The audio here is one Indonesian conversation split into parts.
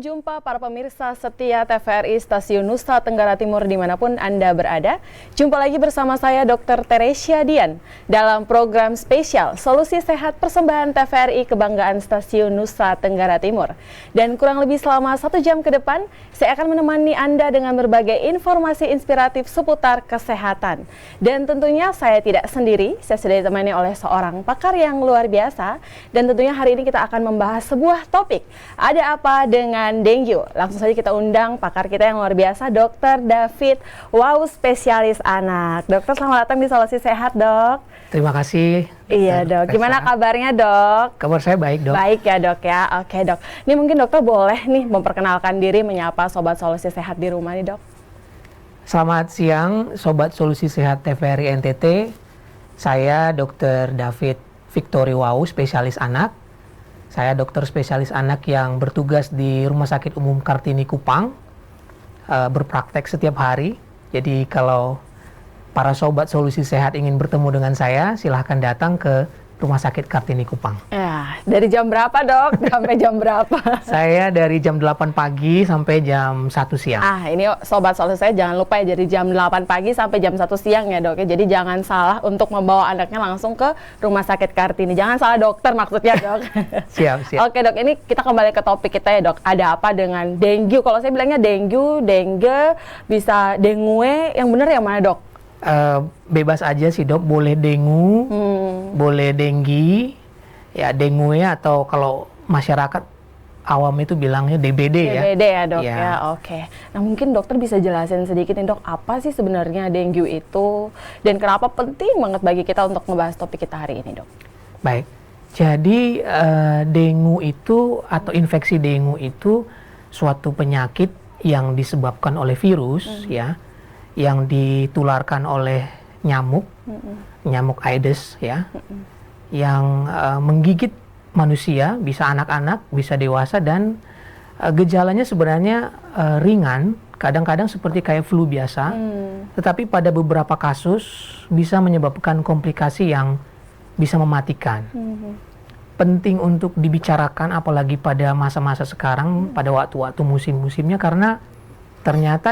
Salam jumpa para pemirsa setia TVRI Stasiun Nusa Tenggara Timur dimanapun Anda berada. Jumpa lagi bersama saya Dr. Teresia Dian dalam program spesial Solusi Sehat Persembahan TVRI Kebanggaan Stasiun Nusa Tenggara Timur. Dan kurang lebih selama 1 jam ke depan, saya akan menemani Anda dengan berbagai informasi inspiratif seputar kesehatan. Dan tentunya saya tidak sendiri, saya sudah ditemani oleh seorang pakar yang luar biasa. Dan tentunya hari ini kita akan membahas sebuah topik. Ada apa dengan dengue? Langsung saja kita undang pakar kita yang luar biasa, Dr. David Wow, spesialis anak. Dokter, selamat datang di Solusi Sehat, Dok. Terima kasih. Iya, Dok. Gimana kabarnya, Dok? Kabar saya baik, Dok. Baik ya, Dok ya. Oke, Dok. Ini mungkin dokter boleh nih memperkenalkan diri, menyapa Sobat Solusi Sehat di rumah nih, Dok. Selamat siang, Sobat Solusi Sehat TVRI NTT. Saya Dr. David Victory Wow, spesialis anak. Saya dokter spesialis anak yang bertugas di Rumah Sakit Umum Kartini Kupang, berpraktek setiap hari. Jadi kalau para Sobat Solusi Sehat ingin bertemu dengan saya, silahkan datang ke Rumah Sakit Kartini Kupang. Ya, dari jam berapa, Dok? Sampai jam berapa? Saya dari jam 8 pagi sampai jam 1 siang. Ini Sobat Solusi saya jangan lupa ya, dari jam 8 pagi sampai jam 1 siang ya, Dok. Jadi jangan salah untuk membawa anaknya langsung ke Rumah Sakit Kartini. Jangan salah dokter maksudnya, Dok. Siap. Oke, Dok, ini kita kembali ke topik kita ya, Dok. Ada apa dengan dengue? Kalau saya bilangnya dengue, bisa dengue, yang benar yang mana, Dok? Bebas aja sih, Dok, boleh dengue, boleh denggi, ya dengue, atau kalau masyarakat awam itu bilangnya DBD ya. DBD ya, Dok, ya. Ya, oke. Nah, mungkin dokter bisa jelasin sedikit nih, Dok, apa sih sebenarnya dengue itu dan kenapa penting banget bagi kita untuk membahas topik kita hari ini, Dok? Baik, jadi dengue itu atau infeksi dengue itu suatu penyakit yang disebabkan oleh virus ya, yang ditularkan oleh nyamuk, nyamuk Aedes ya, yang menggigit manusia, bisa anak-anak, bisa dewasa, dan gejalanya sebenarnya ringan, kadang-kadang seperti kayak flu biasa, tetapi pada beberapa kasus bisa menyebabkan komplikasi yang bisa mematikan. Penting untuk dibicarakan apalagi pada masa-masa sekarang, pada waktu-waktu musim-musimnya, karena ternyata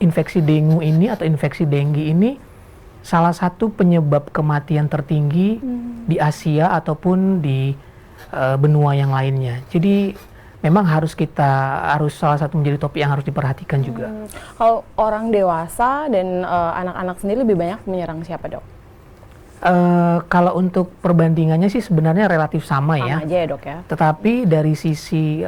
infeksi dengue ini atau infeksi dengue ini salah satu penyebab kematian tertinggi di Asia ataupun di benua yang lainnya. Jadi memang harus salah satu menjadi topik yang harus diperhatikan juga. Kalau orang dewasa dan anak-anak sendiri lebih banyak menyerang siapa, Dok? Kalau untuk perbandingannya sih sebenarnya relatif sama ya. Sama aja ya, Dok ya. Tetapi dari sisi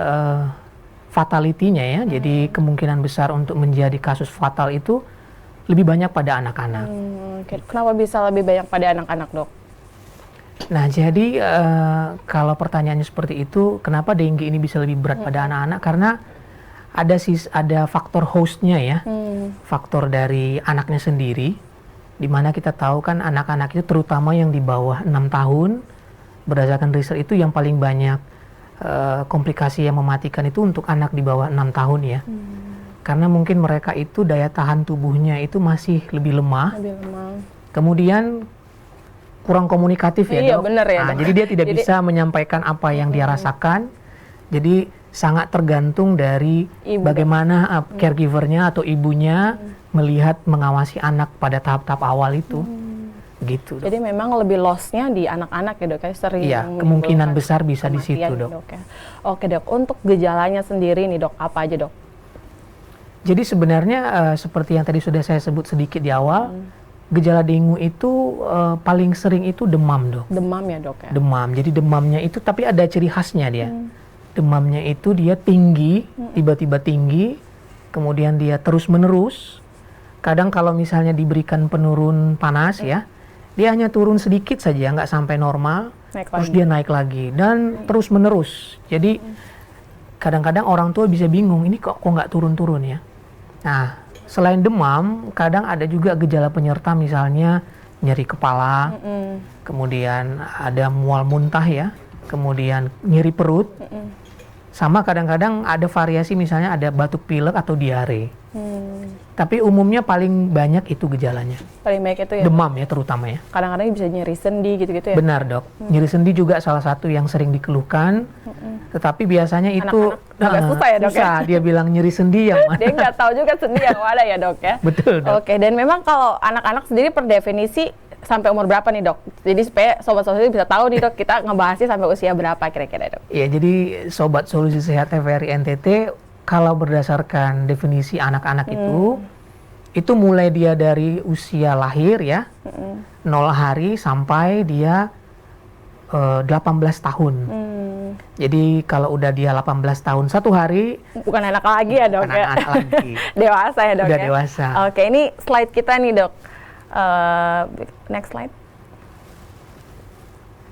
fatality-nya ya, jadi kemungkinan besar untuk menjadi kasus fatal itu lebih banyak pada anak-anak. Kenapa bisa lebih banyak pada anak-anak, Dok? Nah, jadi kalau pertanyaannya seperti itu, kenapa dengue ini bisa lebih berat pada anak-anak? Karena ada faktor hostnya ya, faktor dari anaknya sendiri, di mana kita tahu kan anak-anak itu terutama yang di bawah 6 tahun, berdasarkan riset itu yang paling banyak komplikasi yang mematikan itu untuk anak di bawah 6 tahun ya. Karena mungkin mereka itu daya tahan tubuhnya itu masih lebih lemah. Kemudian kurang komunikatif ya, iya, Dok. Bener ya, Dok. Jadi dia tidak bisa menyampaikan apa yang dia rasakan. Jadi sangat tergantung dari bagaimana caregivernya atau ibunya melihat mengawasi anak pada tahap-tahap awal itu. Gitu, Dok. Jadi memang lebih loss-nya di anak-anak ya, Dok, ya, sering. Iya, kemungkinan besar bisa di situ, Dok. Ya. Oke, Dok, untuk gejalanya sendiri nih, Dok, apa aja, Dok? Jadi sebenarnya seperti yang tadi sudah saya sebut sedikit di awal, gejala dengue itu paling sering itu demam, Dok. Demam ya, Dok ya? Demam, jadi demamnya itu tapi ada ciri khasnya dia. Demamnya itu dia tinggi, tiba-tiba tinggi, kemudian dia terus-menerus. Kadang kalau misalnya diberikan penurun panas ya, dia hanya turun sedikit saja, nggak sampai normal, terus dia naik lagi, dan terus-menerus. Jadi kadang-kadang orang tua bisa bingung, ini kok nggak turun-turun ya. Nah, selain demam, kadang ada juga gejala penyerta, misalnya nyeri kepala, kemudian ada mual muntah ya, kemudian nyeri perut, Sama kadang-kadang ada variasi, misalnya ada batuk pilek atau diare. Tapi umumnya paling banyak itu gejalanya. Paling baik itu ya. Demam ya terutama ya. Kadang-kadang bisa nyeri sendi gitu-gitu ya. Benar dok. Nyeri sendi juga salah satu yang sering dikeluhkan. Tetapi biasanya itu Anak-anak agak susah ya dok ya. susah. Dia bilang nyeri sendi yang mana. Dia nggak tahu juga sendi yang mana ya dok ya. Betul dok. Oke, dan memang kalau anak-anak sendiri per definisi sampai umur berapa nih dok? Jadi supaya sobat-sobat bisa tahu nih dok, kita ngebahasnya sampai usia berapa kira-kira dok? Ya, jadi Sobat Solusi Sehat TVRI NTT, kalau berdasarkan definisi anak-anak itu mulai dia dari usia lahir ya, 0 hari sampai dia 18 tahun. Jadi kalau udah dia 18 tahun 1 hari, Bukan anak lagi ya dok bukan ya? anak lagi. Dewasa ya dok Udah ya? dewasa. Oke, ini slide kita nih dok. Next slide.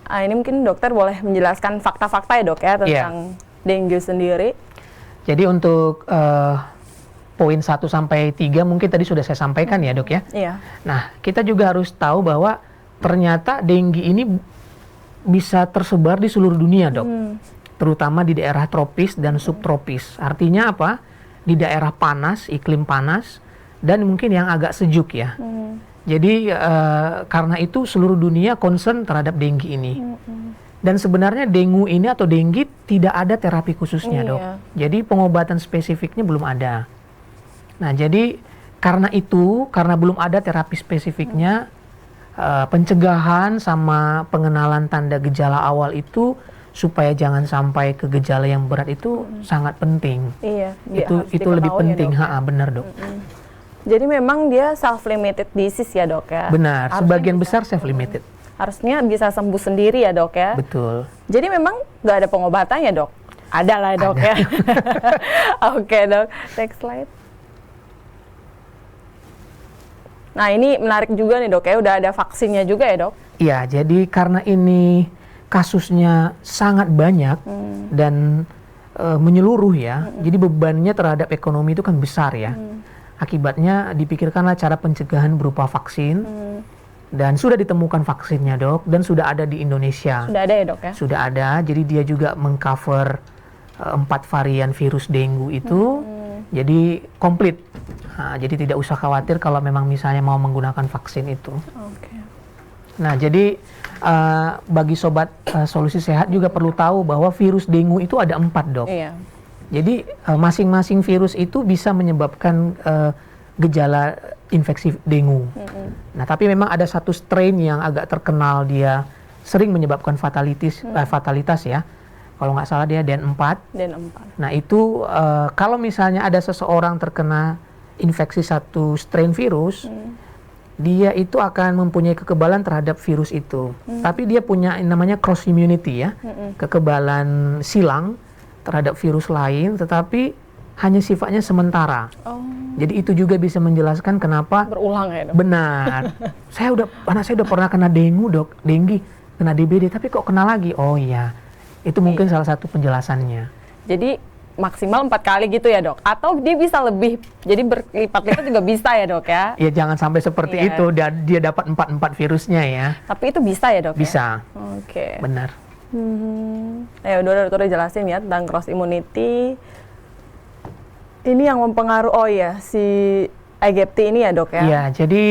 Ini mungkin dokter boleh menjelaskan fakta-fakta ya dok ya tentang dengue sendiri. Jadi untuk poin 1 sampai 3 mungkin tadi sudah saya sampaikan ya dok ya. Iya. Nah, kita juga harus tahu bahwa ternyata dengue ini bisa tersebar di seluruh dunia dok. Terutama di daerah tropis dan subtropis. Artinya apa? Di daerah panas, iklim panas, dan mungkin yang agak sejuk ya. Jadi karena itu seluruh dunia concern terhadap dengue ini. Dan sebenarnya dengue ini atau dengue tidak ada terapi khususnya dok. Jadi pengobatan spesifiknya belum ada. Nah jadi karena belum ada terapi spesifiknya, pencegahan sama pengenalan tanda gejala awal itu supaya jangan sampai ke gejala yang berat itu sangat penting. Iya. Itu lebih penting, benar dok. Jadi memang dia self-limited disease ya dok ya? Benar, sebagian besar self-limited. Harusnya bisa sembuh sendiri ya dok ya? Betul. Jadi memang nggak ada pengobatannya dok? Ada lah dok ya? Oke dok, next slide. Nah ini menarik juga nih dok ya, udah ada vaksinnya juga ya dok? Iya, jadi karena ini kasusnya sangat banyak dan menyeluruh ya, jadi bebannya terhadap ekonomi itu kan besar ya. Akibatnya dipikirkanlah cara pencegahan berupa vaksin, dan sudah ditemukan vaksinnya dok, dan sudah ada di Indonesia. Sudah ada ya dok ya? Sudah ada, jadi dia juga mengcover 4 varian virus dengue itu, jadi komplit. Nah, jadi tidak usah khawatir kalau memang misalnya mau menggunakan vaksin itu. Oke. Nah jadi bagi Sobat Solusi Sehat juga perlu tahu bahwa virus dengue itu ada 4 dok. Iya. Jadi masing-masing virus itu bisa menyebabkan gejala infeksi dengue. Nah, tapi memang ada satu strain yang agak terkenal, dia sering menyebabkan fatalitas ya. Kalau nggak salah dia DN4. DN4. Nah, itu kalau misalnya ada seseorang terkena infeksi satu strain virus, dia itu akan mempunyai kekebalan terhadap virus itu. Tapi dia punya namanya cross immunity ya, kekebalan silang terhadap virus lain, tetapi hanya sifatnya sementara. Jadi itu juga bisa menjelaskan kenapa berulang ya dok? Benar. Anak saya udah pernah kena dengue kena DBD, tapi kok kena lagi? Oh iya, itu mungkin salah satu penjelasannya. Jadi maksimal 4 kali gitu ya dok? Atau dia bisa lebih, jadi berlipat-lipat juga bisa ya dok ya? Ya jangan sampai seperti itu, dia dapat 4 virusnya ya. Tapi itu bisa ya dok? Bisa. Ya? Oke. Benar. Ya udah jelasin ya tentang cross immunity. Ini yang mempengaruhi si IGFT ini ya dok ya? Iya, jadi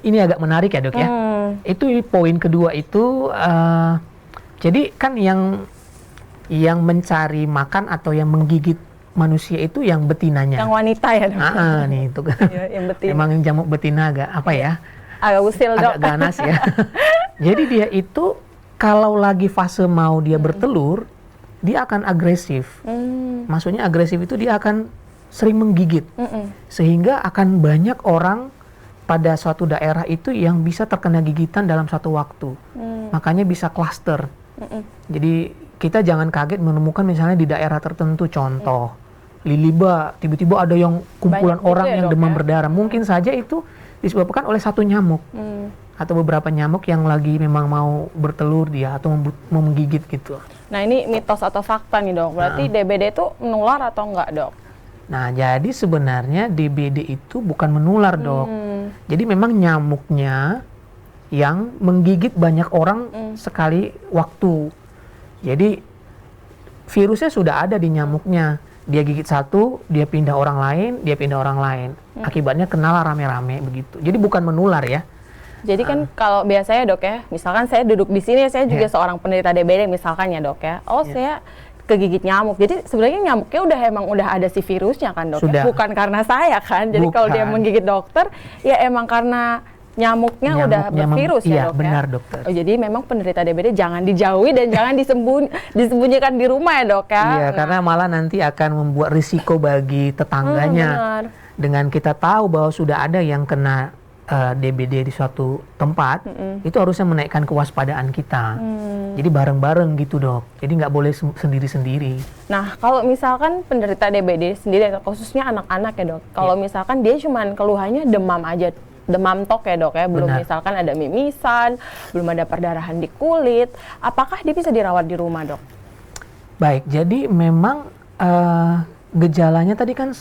ini agak menarik ya dok ya. Itu poin kedua itu, jadi kan yang mencari makan atau yang menggigit manusia itu yang betinanya. Yang wanita ya dok? Nih itu kan. Ya, yang betina. Memang jamuk betina agak apa ya? Agak usil dok. Agak ganas ya. Jadi dia itu kalau lagi fase mau dia bertelur, dia akan agresif. Maksudnya agresif itu dia akan sering menggigit. Sehingga akan banyak orang pada suatu daerah itu yang bisa terkena gigitan dalam satu waktu. Makanya bisa klaster. Jadi kita jangan kaget menemukan misalnya di daerah tertentu, contoh Liliba, tiba-tiba ada yang kumpulan orang yang demam berdarah. Mungkin saja itu disebabkan oleh satu nyamuk. Atau beberapa nyamuk yang lagi memang mau bertelur dia atau mau menggigit gitu. Nah ini mitos atau fakta nih dok, berarti DBD itu menular atau enggak dok? Nah jadi sebenarnya DBD itu bukan menular dok. Jadi memang nyamuknya yang menggigit banyak orang sekali waktu. Jadi virusnya sudah ada di nyamuknya. Dia gigit satu, dia pindah orang lain, dia pindah orang lain. Akibatnya kenalah rame-rame begitu. Jadi bukan menular ya. Jadi kan kalau biasanya dok ya, misalkan saya duduk di sini, saya juga seorang penderita DBD misalkan ya dok ya. Saya kegigit nyamuk. Jadi sebenarnya nyamuknya udah ada si virusnya kan dok ya? Bukan karena saya kan. Jadi kalau dia menggigit dokter, ya emang karena nyamuknya udah bervirus ya dok ya? Benar dokter. Oh, jadi memang penderita DBD jangan dijauhi dan jangan disembunyikan di rumah ya dok ya? Iya, karena malah nanti akan membuat risiko bagi tetangganya. Benar. Dengan kita tahu bahwa sudah ada yang kena DBD di suatu tempat, itu harusnya menaikkan kewaspadaan kita. Jadi bareng-bareng gitu dok. Jadi nggak boleh sendiri-sendiri. Nah, kalau misalkan penderita DBD sendiri, khususnya anak-anak ya dok, kalau misalkan dia cuman keluhannya demam aja, demam tok ya dok ya, belum misalkan ada mimisan, belum ada perdarahan di kulit, apakah dia bisa dirawat di rumah dok? Baik, jadi memang gejalanya tadi kan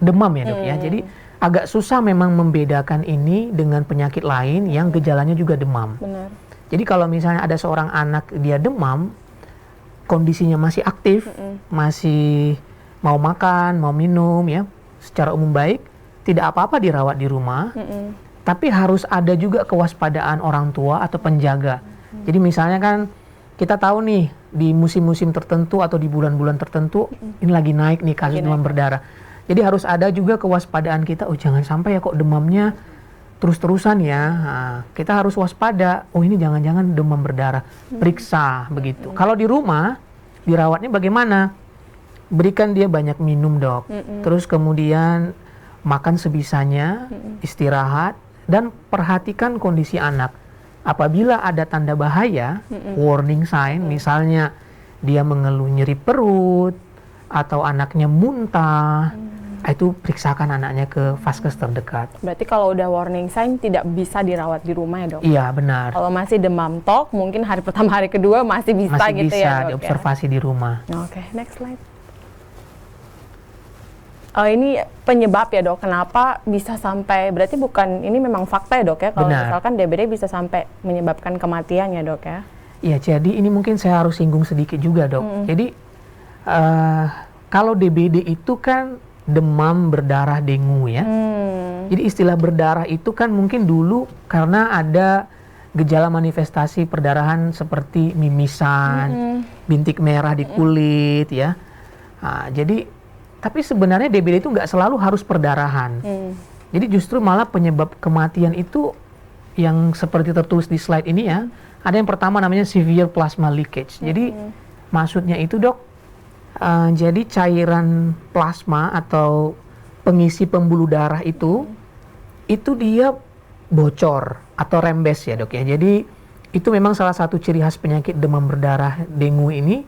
demam ya dok ya, jadi agak susah memang membedakan ini dengan penyakit lain yang gejalanya juga demam. Benar. Jadi kalau misalnya ada seorang anak dia demam, kondisinya masih aktif, masih mau makan, mau minum ya, secara umum baik, tidak apa-apa dirawat di rumah. Tapi harus ada juga kewaspadaan orang tua atau penjaga. Jadi misalnya kan kita tahu nih di musim-musim tertentu atau di bulan-bulan tertentu ini lagi naik nih kasus demam berdarah. Jadi harus ada juga kewaspadaan kita. Oh jangan sampai ya kok demamnya terus-terusan ya. Nah, kita harus waspada. Oh ini jangan-jangan demam berdarah. Periksa begitu. Kalau di rumah dirawatnya bagaimana? Berikan dia banyak minum dok. Terus kemudian makan sebisanya, istirahat. Dan perhatikan kondisi anak. Apabila ada tanda bahaya, warning sign, misalnya dia mengeluh nyeri perut, atau anaknya muntah, itu periksakan anaknya ke vaskes terdekat. Berarti kalau udah warning sign tidak bisa dirawat di rumah ya dok? Iya benar. Kalau masih demam tok, mungkin hari pertama, hari kedua masih bisa gitu ya dok? Masih bisa diobservasi di rumah. Oke, next slide. Oh ini penyebab ya dok, kenapa bisa sampai, berarti bukan, ini memang fakta ya dok ya, kalau misalkan DBD bisa sampai menyebabkan kematian ya dok ya? Iya, jadi ini mungkin saya harus singgung sedikit juga dok. Jadi kalau DBD itu kan demam berdarah dengue ya. Jadi istilah berdarah itu kan mungkin dulu karena ada gejala manifestasi perdarahan seperti mimisan, bintik merah di kulit ya. Nah, jadi tapi sebenarnya DBD itu nggak selalu harus perdarahan. Jadi justru malah penyebab kematian itu yang seperti tertulis di slide ini ya. Ada yang pertama namanya severe plasma leakage. Jadi maksudnya itu dok, jadi cairan plasma atau pengisi pembuluh darah itu dia bocor atau rembes ya dok ya. Jadi itu memang salah satu ciri khas penyakit demam berdarah dengue ini.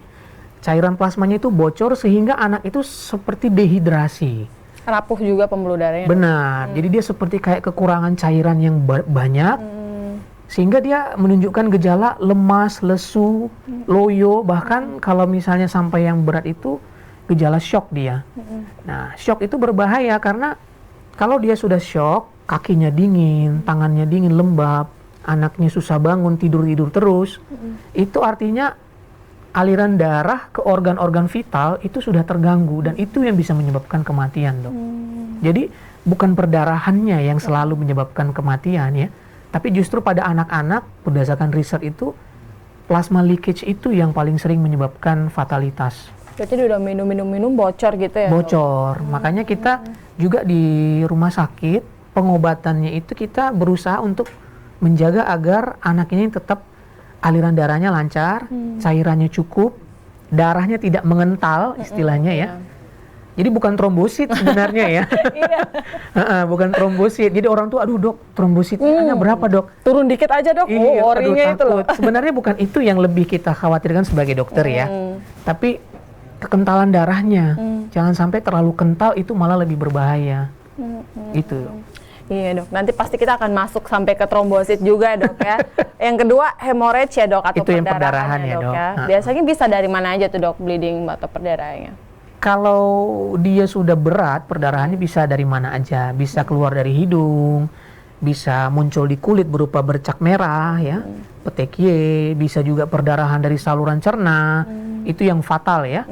Cairan plasmanya itu bocor sehingga anak itu seperti dehidrasi. Rapuh juga pembuluh darahnya. Benar. Jadi dia seperti kayak kekurangan cairan yang banyak. Sehingga dia menunjukkan gejala lemas, lesu, loyo. Bahkan kalau misalnya sampai yang berat itu gejala shock dia. Nah, shock itu berbahaya karena kalau dia sudah shock, kakinya dingin, tangannya dingin, lembab, anaknya susah bangun, tidur-tidur terus. Itu artinya aliran darah ke organ-organ vital itu sudah terganggu dan itu yang bisa menyebabkan kematian dok. Jadi bukan perdarahannya yang selalu menyebabkan kematian ya, tapi justru pada anak-anak berdasarkan riset itu plasma leakage itu yang paling sering menyebabkan fatalitas. Berarti udah minum bocor gitu ya? Bocor, makanya kita juga di rumah sakit pengobatannya itu kita berusaha untuk menjaga agar anak ini tetap aliran darahnya lancar, cairannya cukup, darahnya tidak mengental istilahnya ya. Jadi bukan trombosit sebenarnya ya. Bukan trombosit. Jadi orang tuh aduh dok, trombositnya berapa dok? Turun dikit aja dok. Worry-nya itu loh. Sebenarnya bukan itu yang lebih kita khawatirkan sebagai dokter ya. Tapi kekentalan darahnya. Jangan sampai terlalu kental itu malah lebih berbahaya. Itu. Iya dok, nanti pasti kita akan masuk sampai ke trombosit juga dok ya. Yang kedua hemorrhage ya dok, atau itu yang perdarahan ya dok. Biasanya bisa dari mana aja tuh dok bleeding atau perdarahannya? Kalau dia sudah berat, perdarahannya bisa dari mana aja. Bisa keluar dari hidung, bisa muncul di kulit berupa bercak merah ya, petekie, bisa juga perdarahan dari saluran cerna, itu yang fatal ya.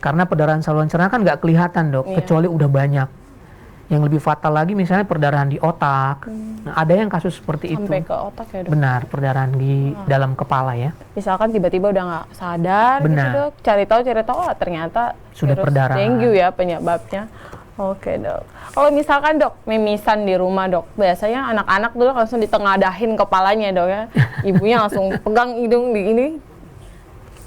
Karena perdarahan saluran cerna kan nggak kelihatan dok, kecuali udah banyak. Yang lebih fatal lagi misalnya perdarahan di otak. Nah, ada yang kasus seperti Sampai itu. ke otak ya dok? Benar, perdarahan di dalam kepala ya. Misalkan tiba-tiba udah nggak sadar gitu Benar. dok, cari tahu, oh ternyata Sudah virus perdarahan. dengue ya penyebabnya. Oke dok. Kalau misalkan dok mimisan di rumah dok, biasanya anak-anak dulu langsung ditengadahin kepalanya dok ya. Ibunya langsung pegang hidung di ini,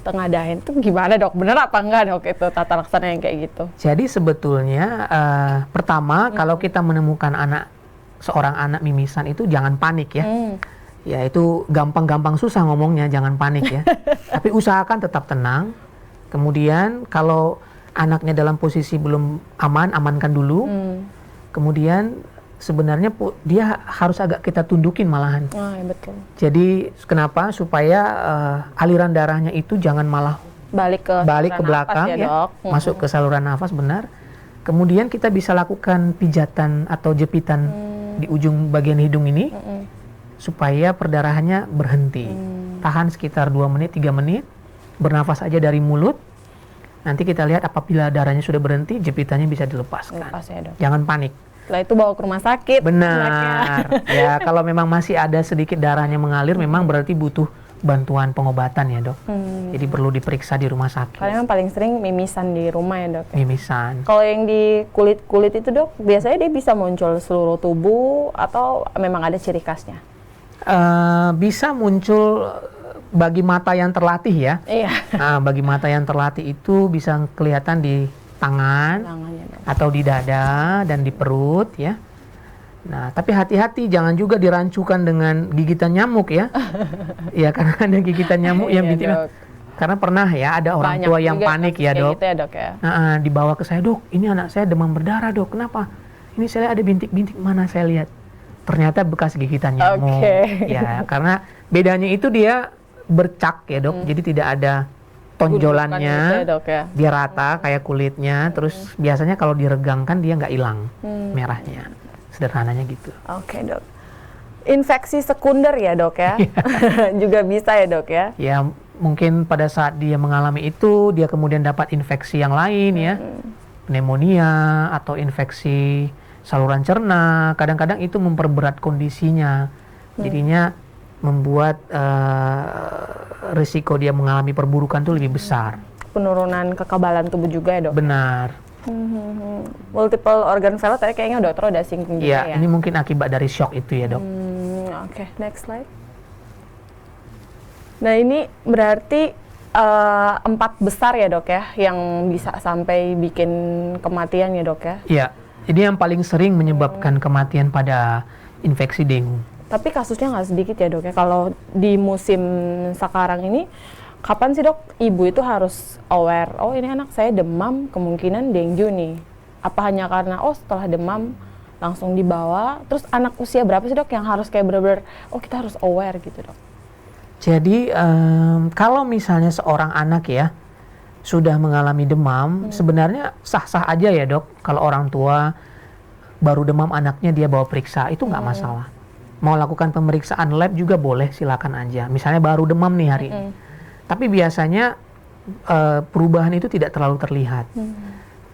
tengadahin. Itu gimana dok? Bener apa enggak dok itu tata laksana yang kayak gitu? Jadi sebetulnya pertama kalau kita menemukan seorang anak mimisan itu jangan panik ya. Ya itu gampang-gampang susah ngomongnya, jangan panik ya. Tapi usahakan tetap tenang. Kemudian kalau anaknya dalam posisi belum aman, amankan dulu. Kemudian sebenarnya dia harus agak kita tundukin malahan. Ya betul. Jadi kenapa? Supaya aliran darahnya itu jangan malah Balik ke balik ke saluran belakang nafas ya, dok. masuk ke saluran nafas benar. Kemudian kita bisa lakukan pijatan atau jepitan di ujung bagian hidung ini supaya perdarahannya berhenti. Tahan sekitar 2 menit, 3 menit, bernafas aja dari mulut. Nanti kita lihat apabila darahnya sudah berhenti, jepitannya bisa dilepaskan. Lepas ya dok. Jangan panik. Setelah itu bawa ke rumah sakit. Benar. Ya kalau memang masih ada sedikit darahnya mengalir, memang berarti butuh bantuan pengobatan ya dok. Jadi perlu diperiksa di rumah sakit. Karena yang paling sering mimisan di rumah ya dok. Mimisan. Kalau yang di kulit itu dok, biasanya dia bisa muncul seluruh tubuh atau memang ada ciri khasnya? Bisa muncul bagi mata yang terlatih ya. Iya. Bagi mata yang terlatih itu bisa kelihatan di tangan Tangannya dok. atau di dada dan di perut ya. Nah, tapi hati-hati jangan juga dirancukan dengan gigitan nyamuk ya. Ya karena ada gigitan nyamuk yang Iya, bikin. dok. Karena pernah ya ada orang Banyak tua yang juga panik kasus ya kayak dok. gitu ya dok ya. Dibawa ke saya, dok, ini anak saya demam berdarah dok. Kenapa? Ini saya ada bintik-bintik, mana saya lihat. Ternyata bekas gigitan nyamuk. Ya, karena bedanya itu dia bercak ya dok, jadi tidak ada tonjolannya, Gundukan gitu ya, dok, ya. dia rata kayak kulitnya, terus biasanya kalau diregangkan dia nggak hilang merahnya, sederhananya gitu. Oke dok. Infeksi sekunder ya dok ya, juga bisa ya dok ya. Ya mungkin pada saat dia mengalami itu, dia kemudian dapat infeksi yang lain ya, pneumonia atau infeksi saluran cerna, kadang-kadang itu memperberat kondisinya, jadinya membuat risiko dia mengalami perburukan itu lebih besar. Penurunan kekebalan tubuh juga ya dok. Benar. Multiple organ failure tadi kayaknya dokter udah singgung juga ya. Ya, ini mungkin akibat dari shock itu ya dok. Oke, next slide. Nah ini berarti 4 besar ya dok ya, yang bisa sampai bikin kematian ya dok ya. Iya, ini yang paling sering menyebabkan kematian pada infeksi dengue. Tapi kasusnya nggak sedikit ya dok ya. Kalau di musim sekarang ini, kapan sih dok ibu itu harus aware, oh ini anak saya demam, kemungkinan dengue nih. Apa hanya karena setelah demam langsung dibawa, terus anak usia berapa sih dok yang harus kayak bener-bener, kita harus aware gitu dok? Jadi kalau misalnya seorang anak ya sudah mengalami demam, sebenarnya sah-sah aja ya dok. Kalau orang tua baru demam anaknya dia bawa periksa, itu nggak masalah. Mau lakukan pemeriksaan lab juga boleh, silakan aja. Misalnya baru demam nih hari ini. Tapi biasanya perubahan itu tidak terlalu terlihat.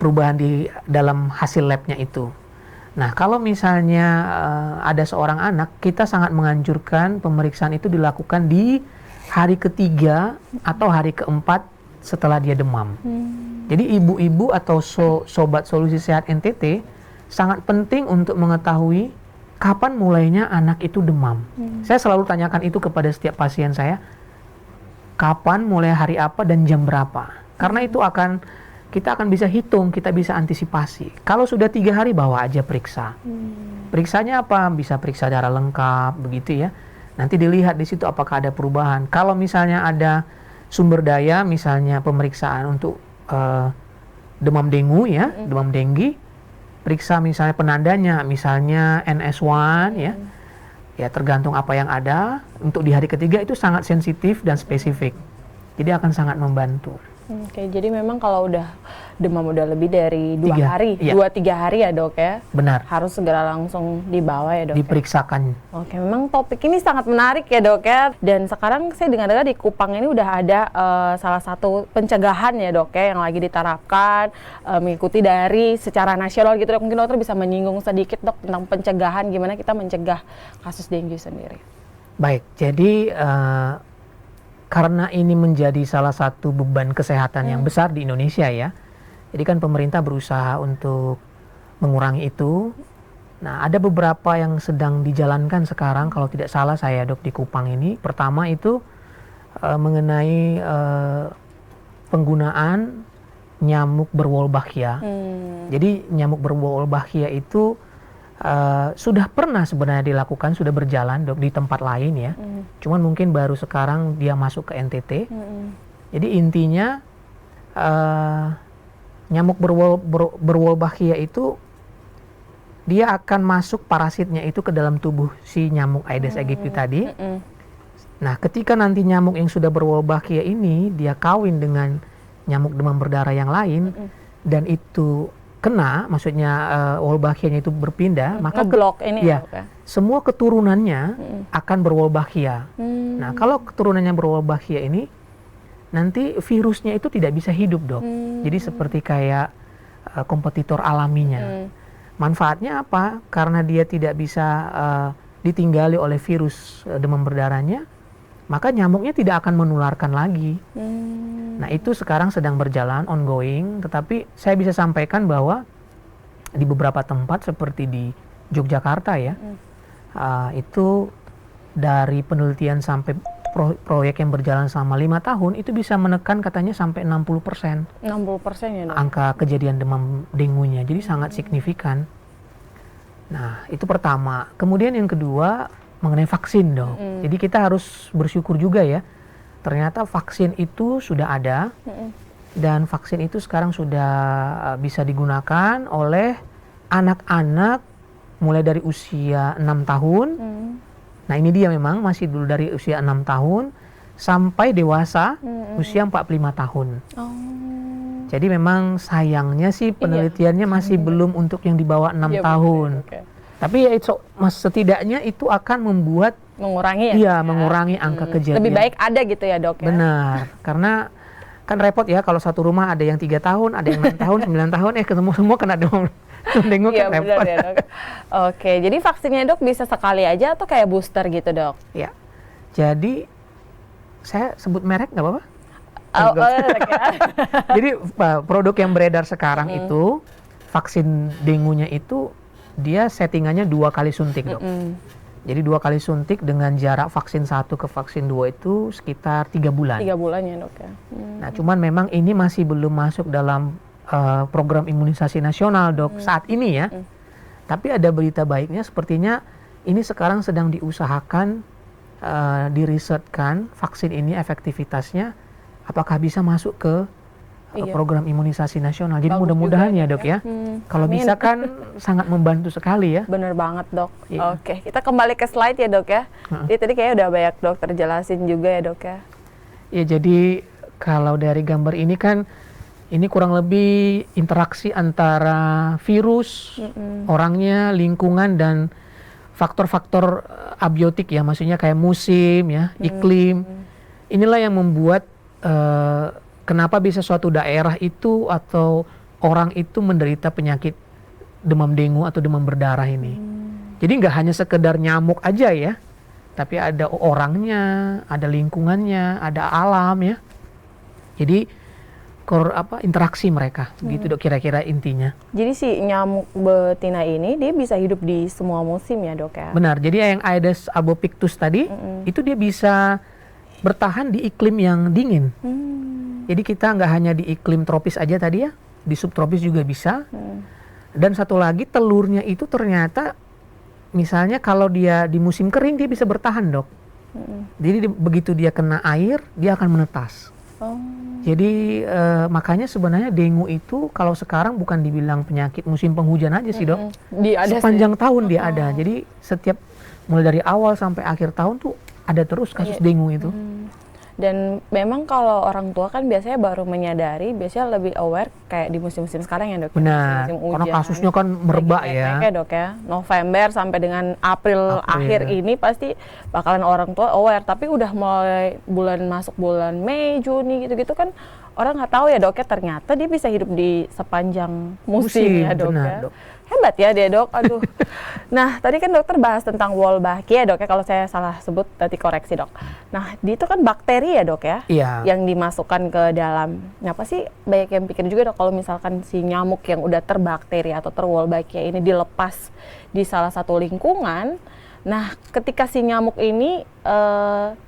Perubahan di dalam hasil labnya itu. Nah, kalau misalnya ada seorang anak, kita sangat menganjurkan pemeriksaan itu dilakukan di hari ketiga atau hari keempat setelah dia demam. Jadi ibu-ibu atau sobat solusi sehat NTT sangat penting untuk mengetahui kapan mulainya anak itu demam. Saya selalu tanyakan itu kepada setiap pasien saya, kapan, mulai hari apa, dan jam berapa. Karena itu kita akan bisa hitung, kita bisa antisipasi. Kalau sudah 3 hari, bawa aja periksa. Periksanya apa? Bisa periksa darah lengkap, begitu ya. Nanti dilihat di situ apakah ada perubahan. Kalau misalnya ada sumber daya, misalnya pemeriksaan untuk demam dengue ya, demam denggi, periksa misalnya penandanya, misalnya NS1 ya. Ya tergantung apa yang ada. Untuk di hari ketiga itu sangat sensitif dan spesifik. Jadi akan sangat membantu. Oke, jadi memang kalau udah demam udah lebih dari 2 hari, Iya. 2-3 hari ya dok ya, Benar, harus segera langsung dibawa ya dok. diperiksakan. Oke, memang topik ini sangat menarik ya dok ya. Dan sekarang saya dengar-dengar di Kupang ini udah ada salah satu pencegahan ya dok ya yang lagi diterapkan, mengikuti dari secara nasional gitu dok. Mungkin dokter bisa menyinggung sedikit dok tentang pencegahan, gimana kita mencegah kasus dengue sendiri. Baik, jadi karena ini menjadi salah satu beban kesehatan yang besar di Indonesia ya, jadi kan pemerintah berusaha untuk mengurangi itu. Nah, ada beberapa yang sedang dijalankan sekarang, kalau tidak salah saya dok di Kupang ini. Pertama itu mengenai penggunaan nyamuk berwolbachia. Jadi nyamuk berwolbachia itu sudah pernah sebenarnya dilakukan, sudah berjalan dok di tempat lain ya. Cuman mungkin baru sekarang dia masuk ke NTT. Jadi intinya nyamuk berwolbachia itu dia akan masuk parasitnya itu ke dalam tubuh si nyamuk Aedes aegypti tadi. Nah, ketika nanti nyamuk yang sudah berwolbachia ini dia kawin dengan nyamuk demam berdarah yang lain dan itu kena, maksudnya Wolbachia-nya itu berpindah, maka ngeblok ini ya, dok ya. semua keturunannya akan berwolbachia. Nah, kalau keturunannya berwolbachia ini nanti virusnya itu tidak bisa hidup dok. Jadi seperti kayak kompetitor alaminya. Manfaatnya apa? Karena dia tidak bisa ditinggali oleh virus demam berdarahnya, maka nyamuknya tidak akan menularkan lagi. Nah, itu sekarang sedang berjalan, ongoing, tetapi saya bisa sampaikan bahwa di beberapa tempat seperti di Yogyakarta ya, itu dari penelitian sampai proyek yang berjalan selama 5 tahun, itu bisa menekan katanya sampai 60%. 60% ya dok? Angka kejadian demam dengunya, jadi sangat signifikan. Nah, itu pertama. Kemudian yang kedua, mengenai vaksin dong. Jadi kita harus bersyukur juga ya. Ternyata vaksin itu sudah ada dan vaksin itu sekarang sudah bisa digunakan oleh anak-anak mulai dari usia 6 tahun. Nah, ini dia memang masih dulu dari usia 6 tahun sampai dewasa usia 45 tahun. Jadi memang sayangnya sih penelitiannya masih belum untuk yang di bawah 6 tahun. Tapi ya setidaknya itu akan membuat mengurangi ya? Iya, mengurangi angka kejadian. Lebih baik ada gitu ya dok ya? Benar, karena kan repot ya kalau satu rumah ada yang 3 tahun, ada yang 6 tahun, 9 tahun, ketemu semua kena demam dengue kan repot. Benar ya dok. Oke, jadi vaksinnya dok bisa sekali aja atau kayak booster gitu dok? Ya, jadi saya sebut merek nggak apa-apa? Jadi produk yang beredar sekarang itu, vaksin dengunya itu dia settingannya 2 kali suntik dok. Jadi 2 kali suntik dengan jarak vaksin 1 ke vaksin 2 itu sekitar 3 bulan. 3 bulan ya dok ya. Nah, cuman memang ini masih belum masuk dalam program imunisasi nasional dok saat ini ya. Tapi ada berita baiknya, sepertinya ini sekarang sedang diusahakan, dirisetkan vaksin ini efektivitasnya apakah bisa masuk ke program imunisasi nasional. Jadi mudah-mudahan ya dok ya. Kalau bisa kan sangat membantu sekali ya. Bener banget dok. Iya. Oke, kita kembali ke slide ya dok ya. Jadi tadi kayaknya udah banyak dokter jelasin juga ya dok ya. Ya, jadi kalau dari gambar ini kan ini kurang lebih interaksi antara virus, orangnya, lingkungan, dan faktor-faktor abiotik ya, maksudnya kayak musim ya, iklim. Inilah yang membuat kenapa bisa suatu daerah itu atau orang itu menderita penyakit demam dengue atau demam berdarah ini. Jadi nggak hanya sekedar nyamuk aja ya, tapi ada orangnya, ada lingkungannya, ada alam ya. Jadi interaksi mereka, gitu dok kira-kira intinya. Jadi si nyamuk betina ini dia bisa hidup di semua musim ya dok ya? Benar, jadi yang Aedes albopictus tadi, itu dia bisa bertahan di iklim yang dingin. Jadi kita nggak hanya di iklim tropis aja tadi ya, di subtropis juga bisa. Dan satu lagi telurnya itu ternyata, misalnya kalau dia di musim kering dia bisa bertahan dok. Jadi begitu dia kena air, dia akan menetas. Jadi makanya sebenarnya dengue itu kalau sekarang bukan dibilang penyakit musim penghujan aja sih dok. Sepanjang tahun dia ada. Jadi setiap mulai dari awal sampai akhir tahun tuh ada terus kasus dengue itu. Dan memang kalau orang tua kan biasanya baru menyadari, biasanya lebih aware kayak di musim-musim sekarang ya dok. Benar, Musim karena hujan, kasusnya kan merebak lagi ya. naik-naik ya dok ya. November sampai dengan April akhir ini pasti bakalan orang tua aware. Tapi udah mulai masuk bulan Mei, Juni gitu-gitu kan orang nggak tahu ya dok ya, ternyata dia bisa hidup di sepanjang musim ya dok benar, ya. Dok. Hebat ya dia dok, aduh. Nah tadi kan dokter bahas tentang Wolbachia ya dok ya, kalau saya salah sebut nanti koreksi dok. Nah itu kan bakteri ya dok ya, Iya. yang dimasukkan ke dalam. Apa sih banyak yang pikir juga dok kalau misalkan si nyamuk yang udah terbakteri atau ter-Wolbachia ini dilepas di salah satu lingkungan. Nah ketika si nyamuk ini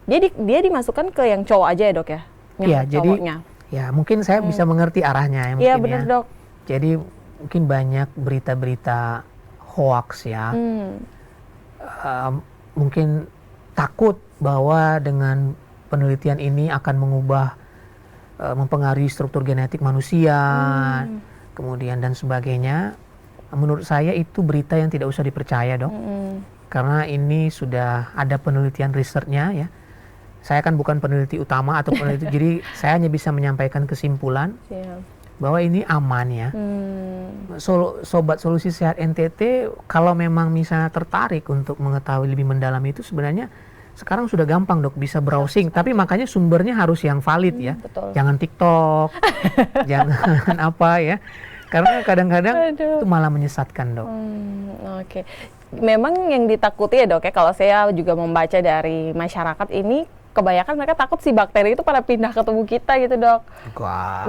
dia dimasukkan ke yang cowok aja ya dok ya, Iya, nyamuk jadi cowoknya. ya mungkin saya bisa mengerti arahnya ya Iya mungkin benar ya. dok. Jadi mungkin banyak berita-berita hoax ya. Mungkin takut bahwa dengan penelitian ini akan mengubah, mempengaruhi struktur genetik manusia, kemudian dan sebagainya. Menurut saya itu berita yang tidak usah dipercaya dok. Karena ini sudah ada penelitian risetnya ya. Saya kan bukan peneliti utama atau peneliti, jadi saya hanya bisa menyampaikan kesimpulan bahwa ini aman ya. Sobat Solusi Sehat NTT, kalau memang misalnya tertarik untuk mengetahui lebih mendalam itu, sebenarnya sekarang sudah gampang dok, bisa browsing. Tapi makanya sumbernya harus yang valid ya. Betul. Jangan TikTok, jangan apa ya. Karena kadang-kadang itu malah menyesatkan dok. Oke. Memang yang ditakuti ya dok ya, kalau saya juga membaca dari masyarakat ini, kebanyakan mereka takut si bakteri itu pada pindah ke tubuh kita gitu dok.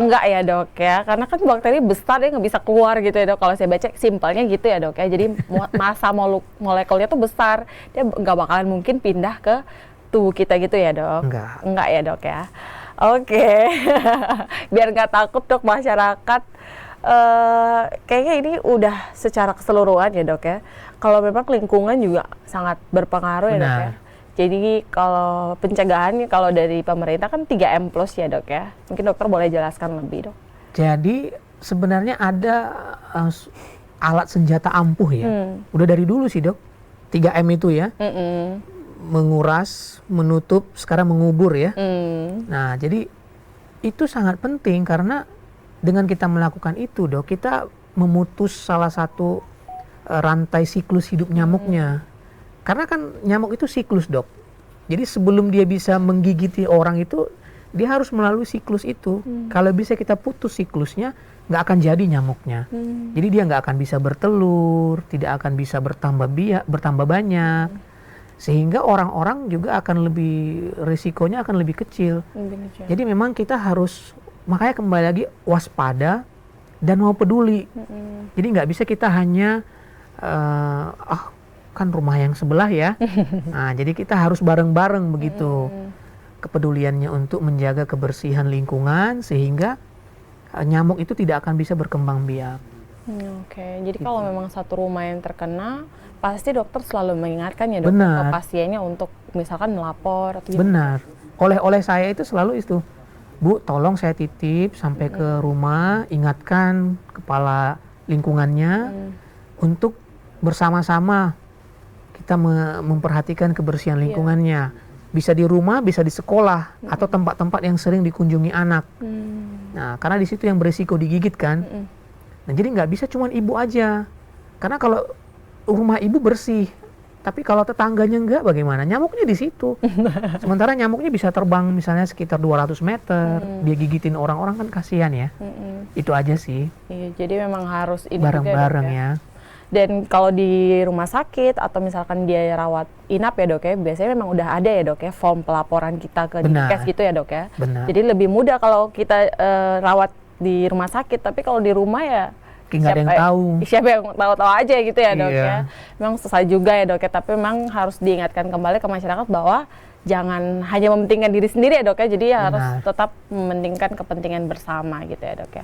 Enggak ya dok ya, karena kan bakteri besar dia nggak bisa keluar gitu ya dok. Kalau saya baca simpelnya gitu ya dok ya, jadi massa molekulnya tuh besar, dia nggak bakalan mungkin pindah ke tubuh kita gitu ya dok. Enggak ya dok ya. Oke. Biar nggak takut dok masyarakat. Kayaknya ini udah secara keseluruhan ya dok ya. Kalau memang lingkungan juga sangat berpengaruh ya dok ya. Jadi kalau pencegahannya kalau dari pemerintah kan 3M+ ya dok ya. Mungkin dokter boleh jelaskan lebih dok. Jadi sebenarnya ada alat senjata ampuh ya. Udah dari dulu sih dok. 3M itu ya. Menguras, menutup, sekarang mengubur ya. Nah jadi itu sangat penting karena dengan kita melakukan itu dok, kita memutus salah satu rantai siklus hidup nyamuknya. Karena kan nyamuk itu siklus dok. Jadi sebelum dia bisa menggigiti orang itu, dia harus melalui siklus itu. Kalau bisa kita putus siklusnya, nggak akan jadi nyamuknya. Jadi dia nggak akan bisa bertelur, tidak akan bisa bertambah banyak. Sehingga orang-orang juga akan risikonya akan lebih kecil. Jadi memang kita harus, makanya kembali lagi waspada dan mau peduli. Jadi nggak bisa kita hanya kan rumah yang sebelah ya. Nah, jadi kita harus bareng-bareng begitu kepeduliannya untuk menjaga kebersihan lingkungan sehingga nyamuk itu tidak akan bisa berkembang biak. Oke, jadi kalau memang satu rumah yang terkena, pasti dokter selalu mengingatkan ya dok ke pasiennya untuk misalkan melapor atau gimana? Benar. Oleh saya itu selalu itu, Bu, tolong saya titip sampai ke rumah, ingatkan kepala lingkungannya untuk bersama-sama kita memperhatikan kebersihan lingkungannya. Bisa di rumah, bisa di sekolah, atau tempat-tempat yang sering dikunjungi anak. Nah, karena di situ yang berisiko digigit kan. Nah, jadi nggak bisa cuma ibu aja. Karena kalau rumah ibu bersih, tapi kalau tetangganya enggak, bagaimana? Nyamuknya di situ. Sementara nyamuknya bisa terbang misalnya sekitar 200 meter, dia gigitin orang-orang kan kasihan ya. Itu aja sih. Iya, jadi memang harus bareng-bareng ya. Dan kalau di rumah sakit atau misalkan dia rawat inap ya dok ya, biasanya memang udah ada ya dok ya form pelaporan kita ke Dinkes gitu ya dok ya. Jadi lebih mudah kalau kita rawat di rumah sakit, tapi kalau di rumah ya nggak ada yang tahu. Siapa yang tahu-tahu aja gitu ya dok ya. Memang susah juga ya dok ya, tapi memang harus diingatkan kembali ke masyarakat bahwa jangan hanya mementingkan diri sendiri ya dok ya, jadi harus tetap mementingkan kepentingan bersama gitu ya dok ya.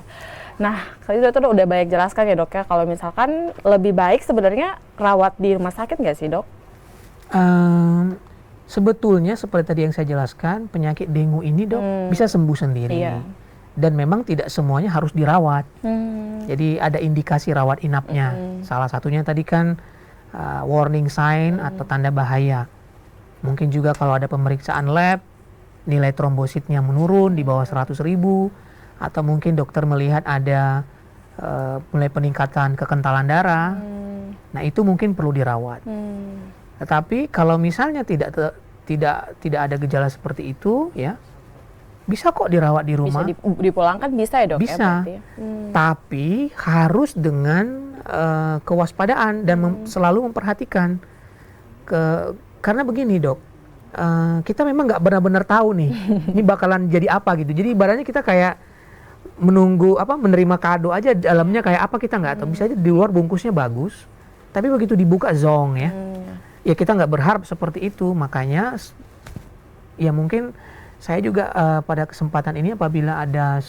Nah, tadi dokter udah banyak jelaskan ya dok ya, kalau misalkan lebih baik sebenarnya rawat di rumah sakit nggak sih dok? Sebetulnya seperti tadi yang saya jelaskan, penyakit dengue ini dok bisa sembuh sendiri. Dan memang tidak semuanya harus dirawat. Jadi ada indikasi rawat inapnya. Salah satunya tadi kan warning sign atau tanda bahaya. Mungkin juga kalau ada pemeriksaan lab nilai trombositnya menurun di bawah 100.000, atau mungkin dokter melihat ada mulai peningkatan kekentalan darah. Nah, itu mungkin perlu dirawat. Tetapi kalau misalnya tidak ada gejala seperti itu, ya bisa kok dirawat di rumah. Bisa dipulangkan bisa ya dok? Bisa. Ya, berarti ya? Tapi harus dengan kewaspadaan dan selalu memperhatikan. Karena begini dok, kita memang nggak benar-benar tahu nih ini bakalan jadi apa gitu. Jadi ibaratnya kita kayak menunggu menerima kado aja, dalamnya kayak apa kita nggak tahu. Bisa aja di luar bungkusnya bagus, tapi begitu dibuka zong ya. Ya kita nggak berharap seperti itu. Makanya ya mungkin saya juga pada kesempatan ini apabila ada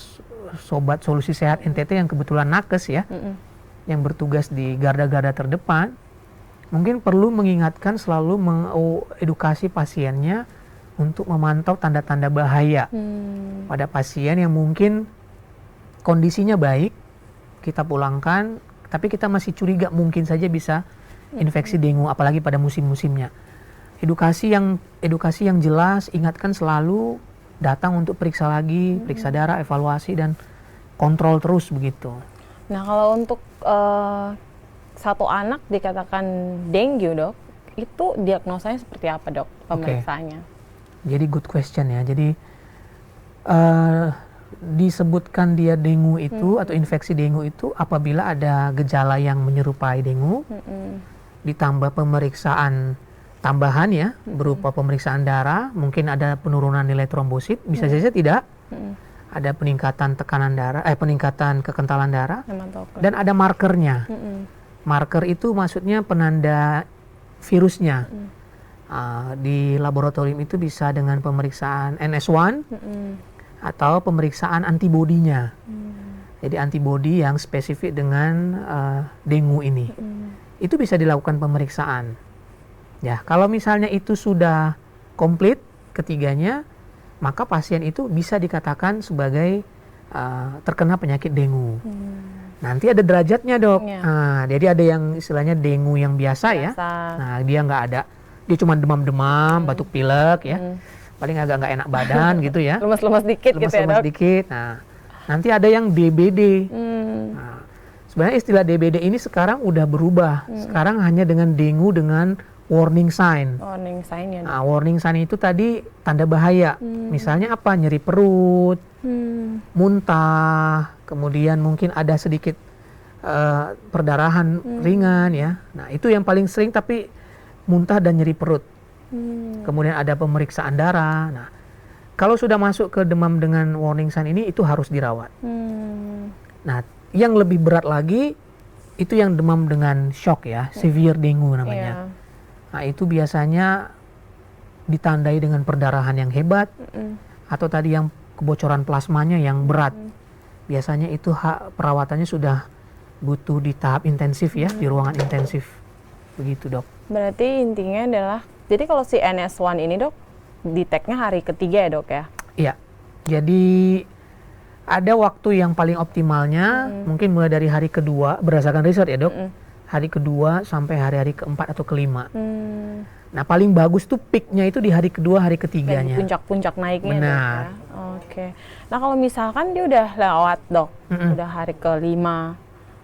sobat Solusi Sehat NTT yang kebetulan nakes ya, yang bertugas di garda-garda terdepan, mungkin perlu mengingatkan, selalu mengedukasi pasiennya untuk memantau tanda-tanda bahaya pada pasien yang mungkin kondisinya baik, kita pulangkan, tapi kita masih curiga mungkin saja bisa infeksi dengue, apalagi pada musim-musimnya. Edukasi yang jelas, ingatkan selalu, datang untuk periksa lagi, periksa darah, evaluasi, dan kontrol terus begitu. Nah, kalau untuk satu anak dikatakan dengue dok, itu diagnosanya seperti apa dok pemeriksaannya? Jadi good question ya. Jadi disebutkan dia dengue itu atau infeksi dengue itu apabila ada gejala yang menyerupai dengue, ditambah pemeriksaan tambahan ya, berupa pemeriksaan darah, mungkin ada penurunan nilai trombosit, bisa saja tidak, ada peningkatan tekanan darah, peningkatan kekentalan darah, dan ada markernya. Marker itu maksudnya penanda virusnya. Di laboratorium itu bisa dengan pemeriksaan NS1 atau pemeriksaan antibodinya. Jadi antibodi yang spesifik dengan dengue ini. Itu bisa dilakukan pemeriksaan. Ya, kalau misalnya itu sudah komplit ketiganya, maka pasien itu bisa dikatakan sebagai terkena penyakit dengue. Nanti ada derajatnya dok. Jadi ada yang istilahnya dengue yang biasa ya. Nah, dia nggak ada, dia cuma demam-demam, batuk pilek ya. Paling agak nggak enak badan gitu ya. Lemas-lemas dikit gitu ya dok. Dikit. Nah, nanti ada yang DBD. Nah, sebenarnya istilah DBD ini sekarang udah berubah. Sekarang hanya dengan dengue dengan warning sign. Warning sign ya. Nah, warning sign itu tadi tanda bahaya. Misalnya apa? Nyeri perut, muntah, kemudian mungkin ada sedikit perdarahan ringan ya. Nah, itu yang paling sering, tapi muntah dan nyeri perut. Kemudian ada pemeriksaan darah. Nah, kalau sudah masuk ke demam dengan warning sign ini, itu harus dirawat. Nah, yang lebih berat lagi itu yang demam dengan shock ya, severe dengue namanya. Nah, itu biasanya ditandai dengan perdarahan yang hebat, atau tadi yang kebocoran plasmanya yang berat. Biasanya itu perawatannya sudah butuh di tahap intensif ya, di ruangan intensif. Begitu dok. Berarti intinya adalah, jadi kalau si NS1 ini dok, di-tag-nya hari ketiga ya dok ya? Iya, jadi ada waktu yang paling optimalnya, mungkin mulai dari hari kedua, berdasarkan riset ya dok, hari kedua sampai hari-hari keempat atau kelima. Nah, paling bagus tuh peaknya itu di hari kedua, hari ketiganya. Puncak-puncak naiknya. Benar. Dok, ya? Oke. Nah, kalau misalkan dia udah lewat dok, udah hari kelima,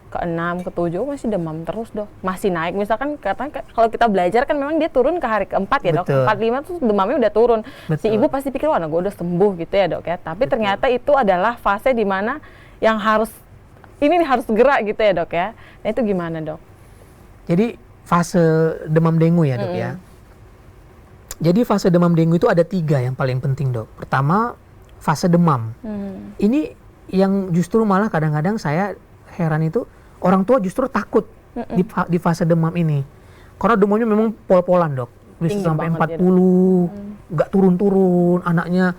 ke-6, ke-7 masih demam terus dok, masih naik. Misalkan katanya kalau kita belajar kan memang dia turun ke hari ke-4 ya dok, 4-5 tuh demamnya udah turun. Si ibu pasti pikir wah gue udah sembuh gitu ya dok ya, tapi ternyata itu adalah fase di mana yang harus gerak gitu ya dok ya. Nah, itu gimana dok? Jadi fase demam dengue ya dok ya. Jadi fase demam dengue itu ada 3 yang paling penting dok. Pertama, fase demam. Ini yang justru malah kadang-kadang saya heran itu, orang tua justru takut di fase demam ini. Karena demamnya memang pol-polan dok. Bisa sampai 40, nggak turun-turun, anaknya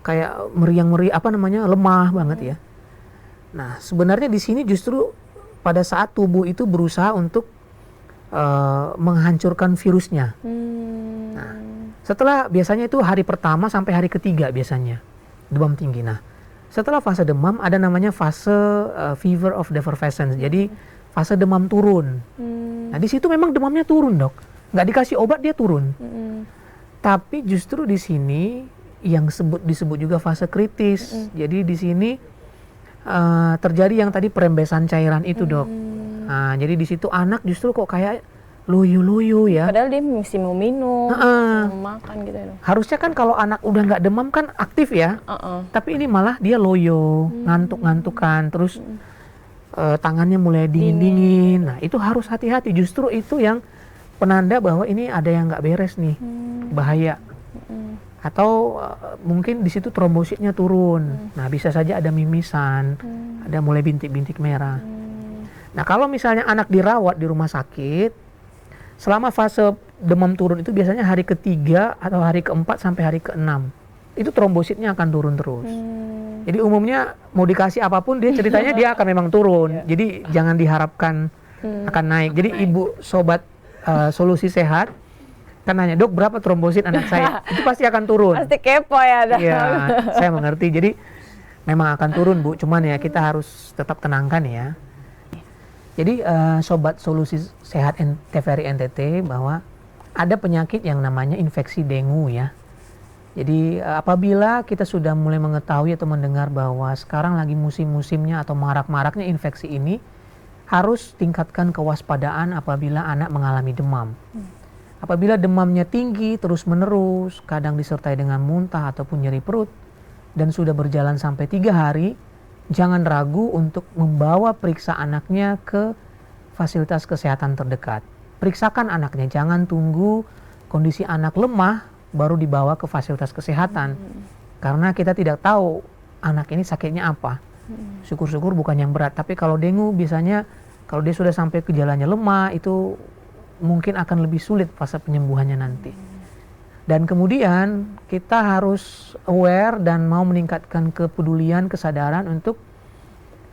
kayak meriang-meriang, lemah banget ya. Nah, sebenarnya di sini justru pada saat tubuh itu berusaha untuk menghancurkan virusnya. Nah, setelah biasanya itu hari pertama sampai hari ketiga biasanya demam tinggi. Nah, setelah fase demam ada namanya fase fever of effervescence. Jadi fase demam turun. Nah, di situ memang demamnya turun dok. Nggak dikasih obat dia turun. Tapi justru di sini yang disebut juga fase kritis. Jadi di sini terjadi yang tadi perembesan cairan itu, Dok. Nah, jadi di situ anak justru kok kayak loyo-loyo ya. Padahal dia mesti mau minum, mesti mau makan gitu ya, Dok. Harusnya kan kalau anak udah nggak demam kan aktif ya. Tapi ini malah dia loyo, ngantuk-ngantukan, terus tangannya mulai dingin-dingin. Nah, itu harus hati-hati. Justru itu yang penanda bahwa ini ada yang nggak beres nih, bahaya. Atau mungkin di situ trombositnya turun. Nah, bisa saja ada mimisan, ada mulai bintik-bintik merah. Nah, kalau misalnya anak dirawat di rumah sakit, selama fase demam turun itu biasanya hari ketiga atau hari keempat sampai hari keenam, itu trombositnya akan turun terus. Jadi umumnya mau dikasih apapun dia ceritanya dia akan memang turun. Jadi jangan diharapkan akan naik. Jadi ibu sobat solusi sehat kan nanya, "Dok, berapa trombosit anak saya?" Itu pasti akan turun. Pasti kepo ya, Dok. Iya, saya mengerti. Jadi memang akan turun, Bu. Cuman ya kita harus tetap tenangkan ya. Jadi sobat solusi sehat TVRI NTT, bahwa ada penyakit yang namanya infeksi dengue ya. Jadi apabila kita sudah mulai mengetahui atau mendengar bahwa sekarang lagi musim-musimnya atau marak-maraknya infeksi ini, harus tingkatkan kewaspadaan apabila anak mengalami demam. Apabila demamnya tinggi terus-menerus, kadang disertai dengan muntah ataupun nyeri perut, dan sudah berjalan sampai 3 hari, jangan ragu untuk membawa periksa anaknya ke fasilitas kesehatan terdekat. Periksakan anaknya, jangan tunggu kondisi anak lemah baru dibawa ke fasilitas kesehatan. Karena kita tidak tahu anak ini sakitnya apa. Syukur-syukur bukan yang berat, tapi kalau dengue biasanya kalau dia sudah sampai gejalanya lemah, itu mungkin akan lebih sulit fase penyembuhannya nanti. Dan kemudian kita harus aware dan mau meningkatkan kepedulian, kesadaran untuk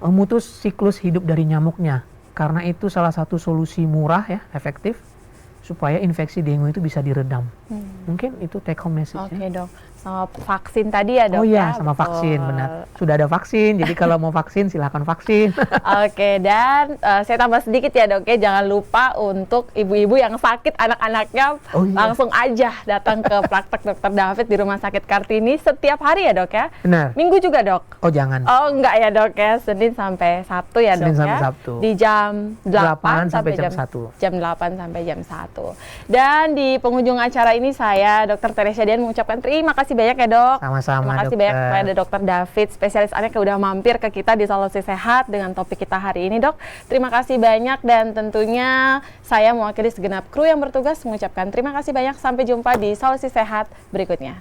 memutus siklus hidup dari nyamuknya. Karena itu salah satu solusi murah ya, efektif, supaya infeksi dengue itu bisa diredam. Mungkin itu take home message. Oke, Dok. Sama vaksin tadi ya, Dok? Oh iya, ya? sama Betul. vaksin, benar. Sudah ada vaksin, jadi kalau mau vaksin silakan vaksin. Oke, dan saya tambah sedikit ya, Dok, ya. Jangan lupa untuk ibu-ibu yang sakit anak-anaknya langsung aja datang ke praktek Dr. David di Rumah Sakit Kartini setiap hari ya, Dok ya? Benar. Minggu juga, Dok? Oh jangan. Oh enggak ya, Dok ya, Senin sampai Sabtu ya, Dok Senin sampai ya? Sabtu. Di jam 8 sampai jam 1. Jam 8 sampai jam 1. Dan di penghujung acara ini saya, Dr. Teresia Dian, mengucapkan terima kasih banyak ya, Dok. Sama-sama, Terima kasih banyak kepada Dr. David, spesialis anak yang udah mampir ke kita di Solusi Sehat dengan topik kita hari ini, Dok. Terima kasih banyak, dan tentunya saya mewakili segenap kru yang bertugas mengucapkan terima kasih banyak. Sampai jumpa di Solusi Sehat berikutnya.